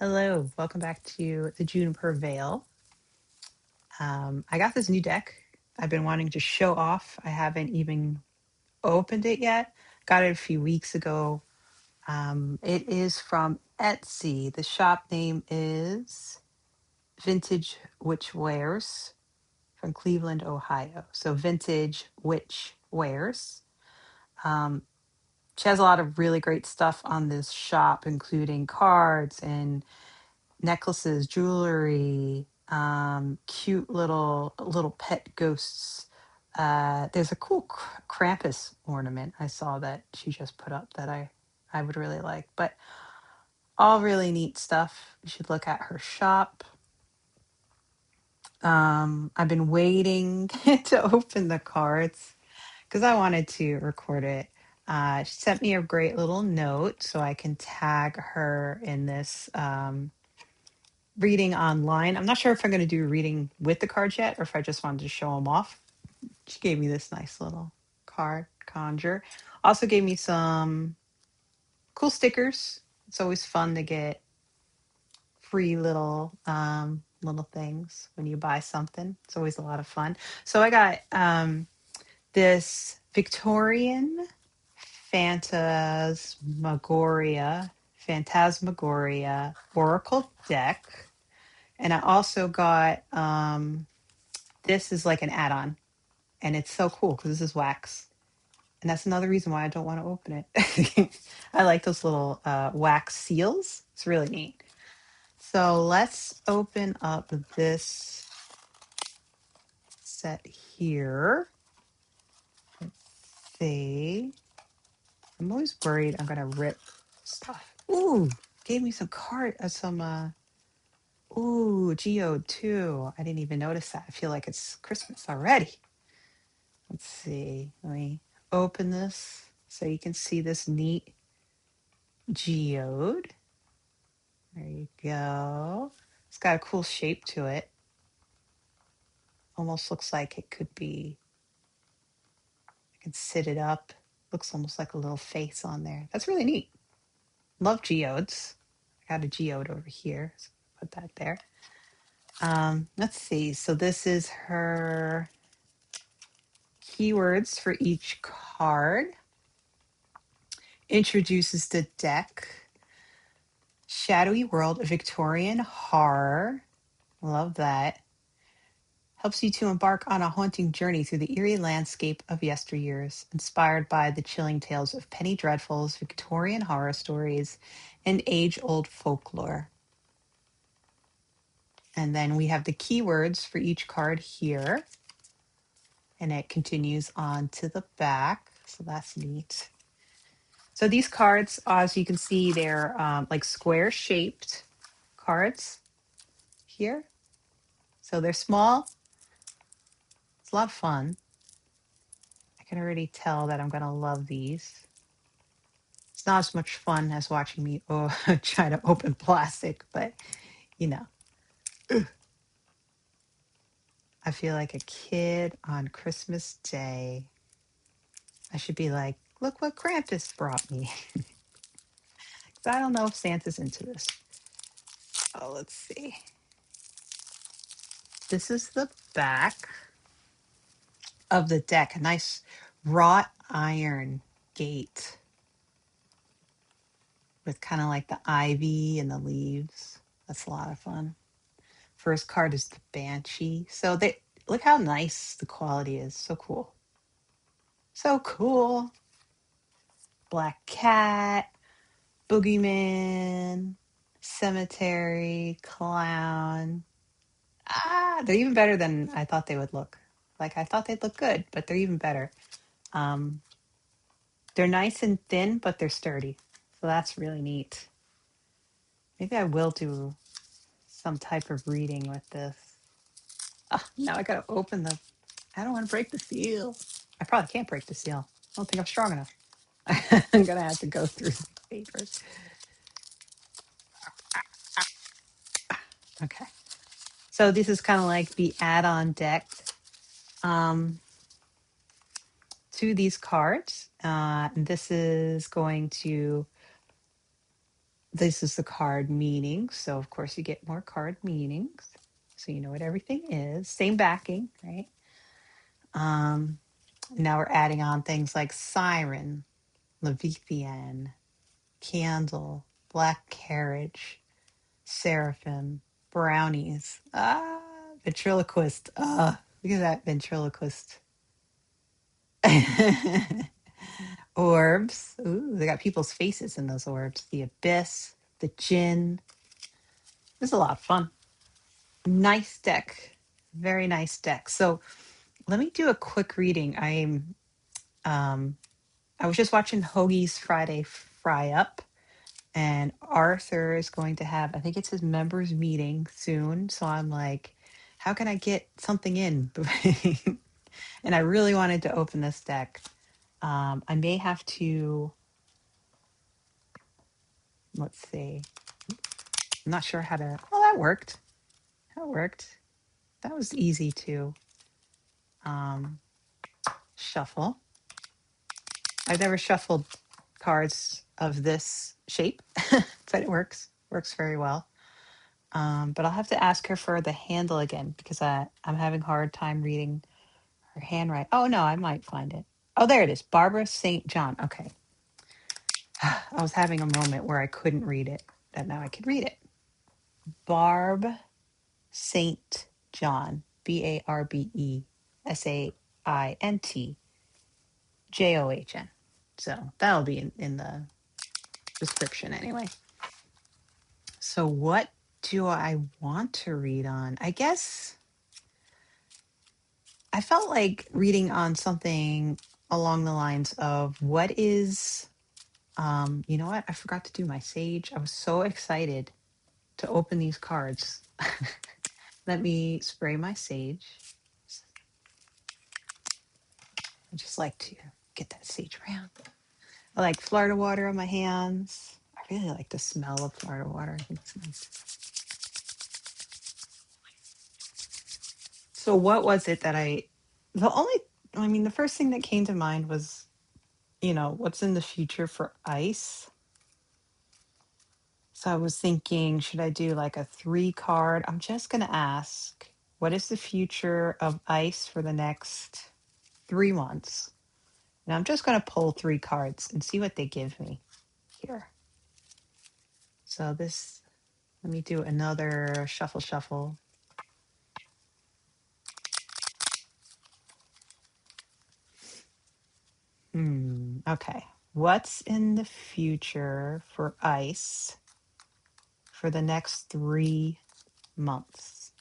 Hello, welcome back to the Juniper Veil. I got this new deck I've been wanting to show off. I haven't even opened it yet. Got it a few weeks ago. It is from Etsy. The shop name is VintageWitchWares from Cleveland, Ohio. So Vintage Witch Wares. Um, she has a lot of really great stuff on this shop, including cards and necklaces, jewelry, cute little pet ghosts. There's a cool Krampus ornament I saw that she just put up that I would really like. But all really neat stuff. You should look at her shop. I've been waiting to open the cards because I wanted to record it. She sent me a great little note so I can tag her in this reading online. I'm not sure if I'm going to do a reading with the cards yet or if I just wanted to show them off. She gave me this nice little card conjure. Also gave me some cool stickers. It's always fun to get free little things when you buy something. It's always a lot of fun. So I got this Victorian Phantasmagoria Oracle Deck. And I also got this is like an add-on, and it's so cool because this is wax, and that's another reason why I don't want to open it. I like those little wax seals. It's really neat. So let's open up this set here. Let's see. I'm always worried I'm gonna rip stuff. Ooh, gave me some geode too. I didn't even notice that. I feel like it's Christmas already. Let's see. Let me open this so you can see this neat geode. There you go. It's got a cool shape to it. Almost looks like it could be, I can sit it up. Looks almost like a little face on there. That's really neat. Love geodes. I got a geode over here. So put that there. Let's see. So this is her keywords for each card. Introduces the deck. Shadowy world of Victorian horror. Love that. Helps you to embark on a haunting journey through the eerie landscape of yesteryears, inspired by the chilling tales of penny dreadfuls, Victorian horror stories, and age-old folklore. And then we have the keywords for each card here. And it continues on to the back. So that's neat. So these cards, as you can see, they're like square-shaped cards here. So they're small. It's a lot of fun. I can already tell that I'm going to love these. It's not as much fun as watching me try to open plastic, but you know, I feel like a kid on Christmas Day. I should be like, look what Krampus brought me. I don't know if Santa's into this. Oh, let's see. This is the back of the deck. A nice wrought iron gate with kind of like the ivy and the leaves. That's a lot of fun. First card is the Banshee. So they look how nice the quality is. So cool. So cool. Black cat, boogeyman, cemetery, clown. They're even better than I thought they would look. Like I thought they'd look good, but they're even better. Um, they're nice and thin, but they're sturdy. So that's really neat. Maybe I will do some type of reading with this. Now I gotta open the. I don't want to break the seal. I probably can't break the seal. I don't think I'm strong enough. I'm gonna have to go through the papers. Okay. So this is kind of like the add-on deck um, to these cards. And this is going to this is the card meanings. So of course you get more card meanings. So you know what everything is. Same backing, right? Um, Now we're adding on things like siren, Leviathan, candle, black carriage, seraphim, brownies, ventriloquist. Look at that ventriloquist. Orbs. Ooh, they got people's faces in those orbs. The abyss, the djinn. This is a lot of fun. Nice deck. Very nice deck. So let me do a quick reading. Um I was just watching Hoagie's Friday Fry Up, and Arthur is going to have, I think it's his members meeting soon. So I'm like, how can I get something in? And I really wanted to open this deck. I may have to, let's see. I'm not sure how to. Oh, that worked. That worked. That was easy to um, shuffle. I've never shuffled cards of this shape, but it works. Works very well. But I'll have to ask her for the handle again because I'm having a hard time reading her handwriting. Oh, no, I might find it. Oh, there it is. Barbara St. John. Okay. I was having a moment where I couldn't read it, but now I can read it. Barb Saint John, BarbeSaintJohn. So that'll be in the description anyway. So what do I want to read on? I guess I felt like reading on something along the lines of what is, you know what? I forgot to do my sage. I was so excited to open these cards. Let me spray my sage. I just like to get that sage around. I like Florida water on my hands. I really like the smell of Florida water. I think it's nice. So what was it that the first thing that came to mind was, what's in the future for ice? So I was thinking, should I do like a 3 card? I'm just going to ask, what is the future of ice for the next 3 months? And I'm just going to pull 3 cards and see what they give me here. So let me do another shuffle. Okay. What's in the future for ice for the next 3 months?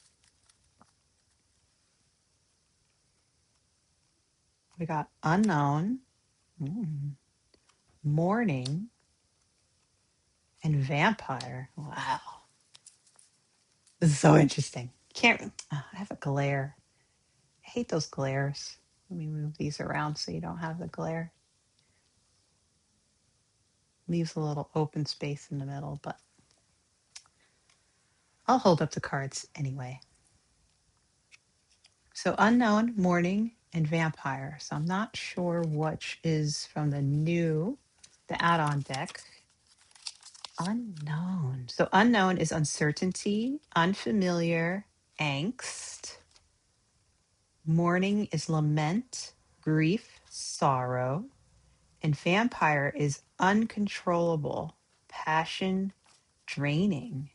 We got unknown, mourning, and vampire. Wow. This is so interesting. I have a glare. I hate those glares. Let me move these around so you don't have the glare. Leaves a little open space in the middle, but I'll hold up the cards anyway. So unknown, mourning, and vampire. So I'm not sure which is from the add-on deck. Unknown. So unknown is uncertainty, unfamiliar, angst. Mourning is lament, grief, sorrow. And vampire is uncontrollable, passion, draining.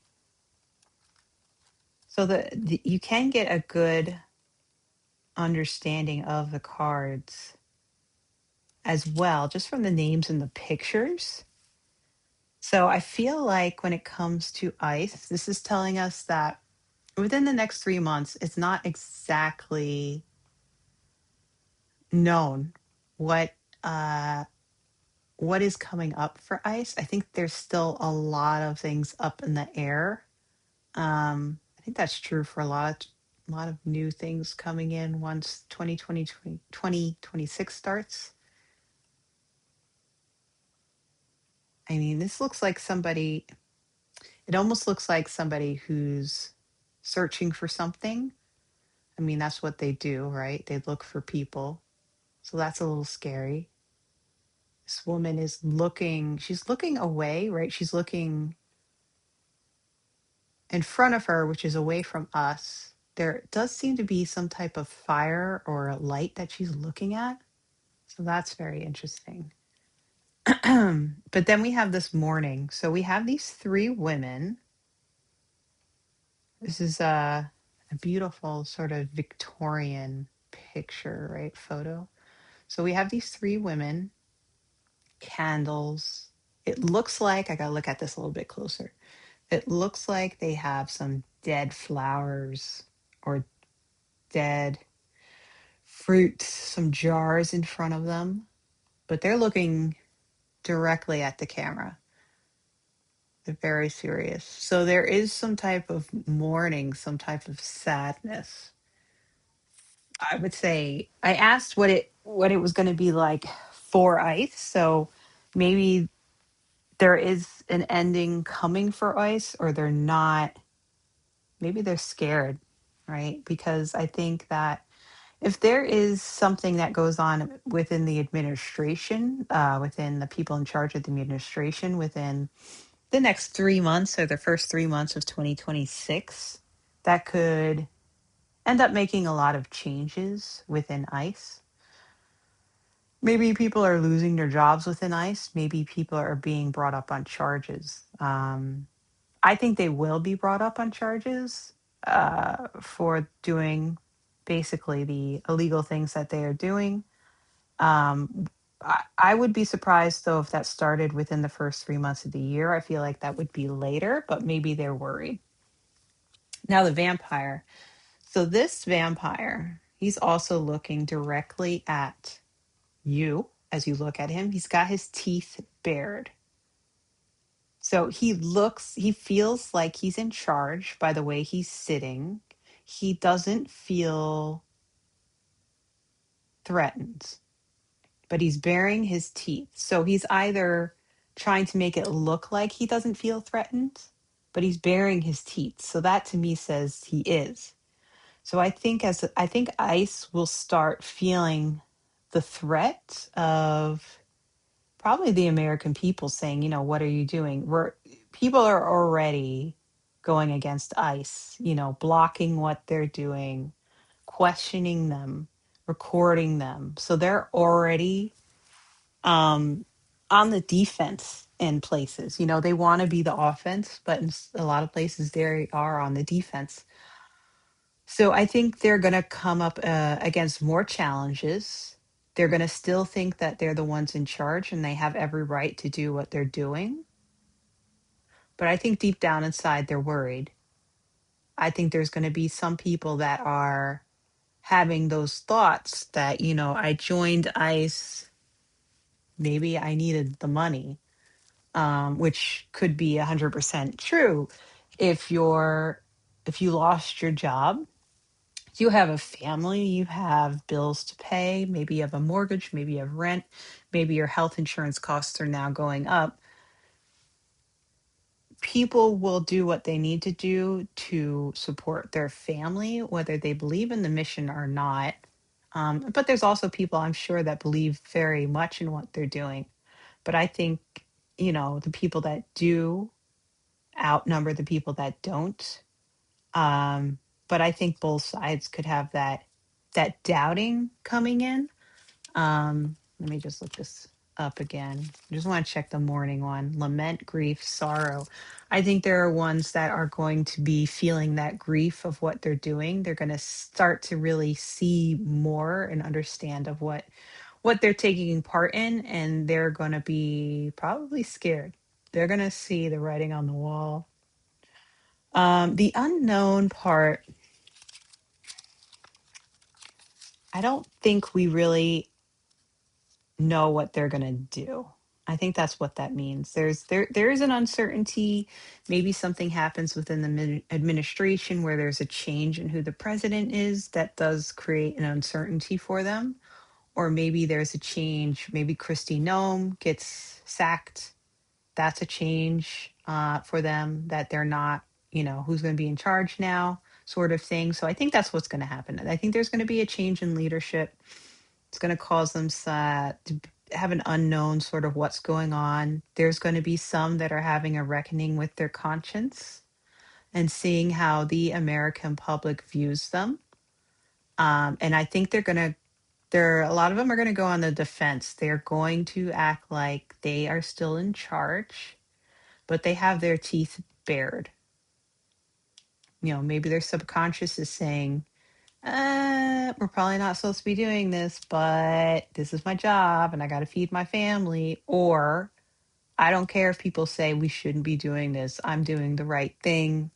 So you can get a good understanding of the cards as well, just from the names and the pictures. So I feel like when it comes to ice, this is telling us that within the next 3 months, it's not exactly known what what is coming up for ice. I think there's still a lot of things up in the air. I think that's true for a lot of new things coming in once 2026 starts. I mean, this looks like it almost looks like somebody who's searching for something. I mean, that's what they do, right? They look for people. So that's a little scary. This woman she's looking away, right? She's looking in front of her, which is away from us, there does seem to be some type of fire or light that she's looking at. So that's very interesting. But then we have this morning. So we have these three women. This is a beautiful sort of Victorian picture, right? Photo. So we have these three women, candles. It looks like, I gotta look at this a little bit closer. It looks like they have some dead flowers or dead fruit, some jars in front of them, but they're looking directly at the camera. They're very serious. So there is some type of mourning, some type of sadness. I would say I asked what it was going to be like for ice. So maybe there is an ending coming for ice, or they're not. Maybe they're scared, right? Because I think that if there is something that goes on within the administration, within the people in charge of the administration, within the next 3 months or the first 3 months of 2026, that could end up making a lot of changes within ICE. Maybe people are losing their jobs within ICE. Maybe people are being brought up on charges. I think they will be brought up on charges for doing basically the illegal things that they are doing. I would be surprised though if that started within the first 3 months of the year. I feel like that would be later, but maybe they're worried. Now, the vampire. So, this vampire, he's also looking directly at you as you look at him. He's got his teeth bared. So he feels like he's in charge by the way he's sitting. He doesn't feel threatened, but he's baring his teeth. So he's either trying to make it look like he doesn't feel threatened, but he's baring his teeth. So that to me says he is. So I think ICE will start feeling the threat of probably the American people saying, you know, what are you doing? People are already going against ICE, you know, blocking what they're doing, questioning them, recording them. So they're already on the defense in places. You know, they want to be the offense, but in a lot of places they are on the defense. So I think they're going to come up against more challenges. They're going to still think that they're the ones in charge and they have every right to do what they're doing. But I think deep down inside, they're worried. I think there's going to be some people that are having those thoughts that, you know, I joined ICE, maybe I needed the money, which could be 100% true. If you lost your job, you have a family, you have bills to pay, maybe you have a mortgage, maybe you have rent, maybe your health insurance costs are now going up. People will do what they need to do to support their family, whether they believe in the mission or not. But there's also people I'm sure that believe very much in what they're doing. But I think, you know, the people that do outnumber the people that don't. Um, but I think both sides could have that doubting coming in. Let me just look this up again. I just want to check the morning one. Lament, grief, sorrow. I think there are ones that are going to be feeling that grief of what they're doing. They're going to start to really see more and understand of what they're taking part in, and they're going to be probably scared. They're going to see the writing on the wall. The unknown part, I don't think we really know what they're going to do. I think that's what that means. There is an uncertainty. Maybe something happens within the administration where there's a change in who the president is that does create an uncertainty for them. Or maybe there's a change. Maybe Christy Nome gets sacked. That's a change for them, that they're not, you know, who's going to be in charge now, sort of thing. So I think that's what's going to happen. I think there's going to be a change in leadership. It's going to cause them to have an unknown sort of what's going on. There's going to be some that are having a reckoning with their conscience and seeing how the American public views them. And I think a lot of them are gonna go on the defense. They're going to act like they are still in charge, but they have their teeth bared. You know, maybe their subconscious is saying, we're probably not supposed to be doing this, but this is my job and I got to feed my family. Or I don't care if people say we shouldn't be doing this. I'm doing the right thing.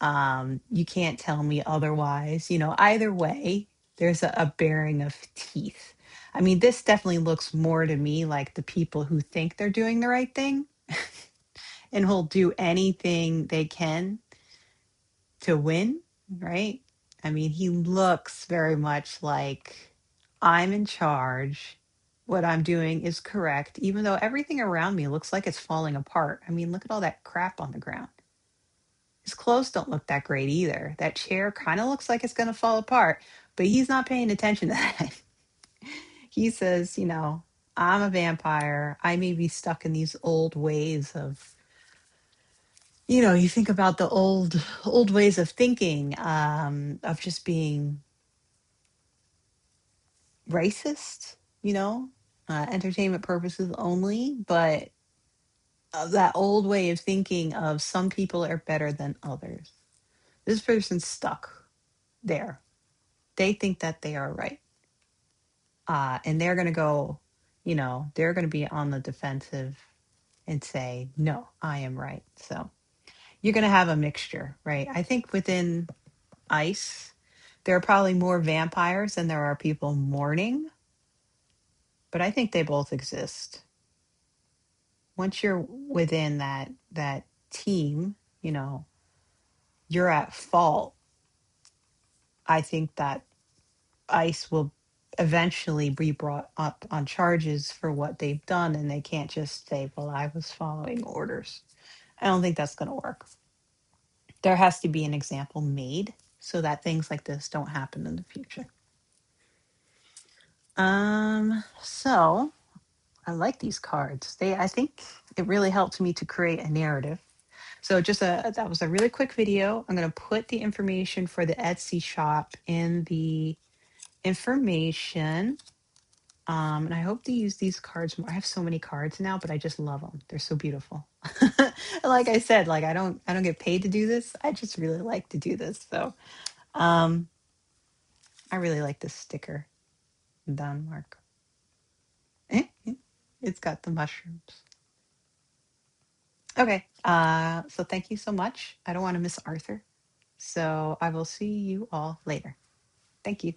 You can't tell me otherwise. You know, either way, there's a bearing of teeth. I mean, this definitely looks more to me like the people who think they're doing the right thing and will do anything they can to win, right? I mean, he looks very much like I'm in charge. What I'm doing is correct, even though everything around me looks like it's falling apart. I mean, look at all that crap on the ground. His clothes don't look that great either. That chair kind of looks like it's going to fall apart, but he's not paying attention to that. He says, you know, I'm a vampire. I may be stuck in these old ways of, you know, you think about the old ways of thinking, of just being racist, you know, entertainment purposes only, but that old way of thinking of some people are better than others. This person's stuck there. They think that they are right. And they're going to go, you know, they're going to be on the defensive and say, no, I am right. So you're going to have a mixture, right? I think within ICE, there are probably more vampires than there are people mourning, but I think they both exist. Once you're within that team, you know, you're at fault. I think that ICE will eventually be brought up on charges for what they've done, and they can't just say, well, I was following orders. I don't think that's going to work. There has to be an example made so that things like this don't happen in the future. So I like these cards. I think it really helped me to create a narrative. So that was a really quick video. I'm going to put the information for the Etsy shop in the information. And I hope to use these cards more. I have so many cards now, but I just love them. They're so beautiful. Like I said, like I don't get paid to do this. I just really like to do this. So um I really like this sticker. Denmark. It's got the mushrooms. Okay. So thank you so much. I don't want to miss Arthur. So I will see you all later. Thank you.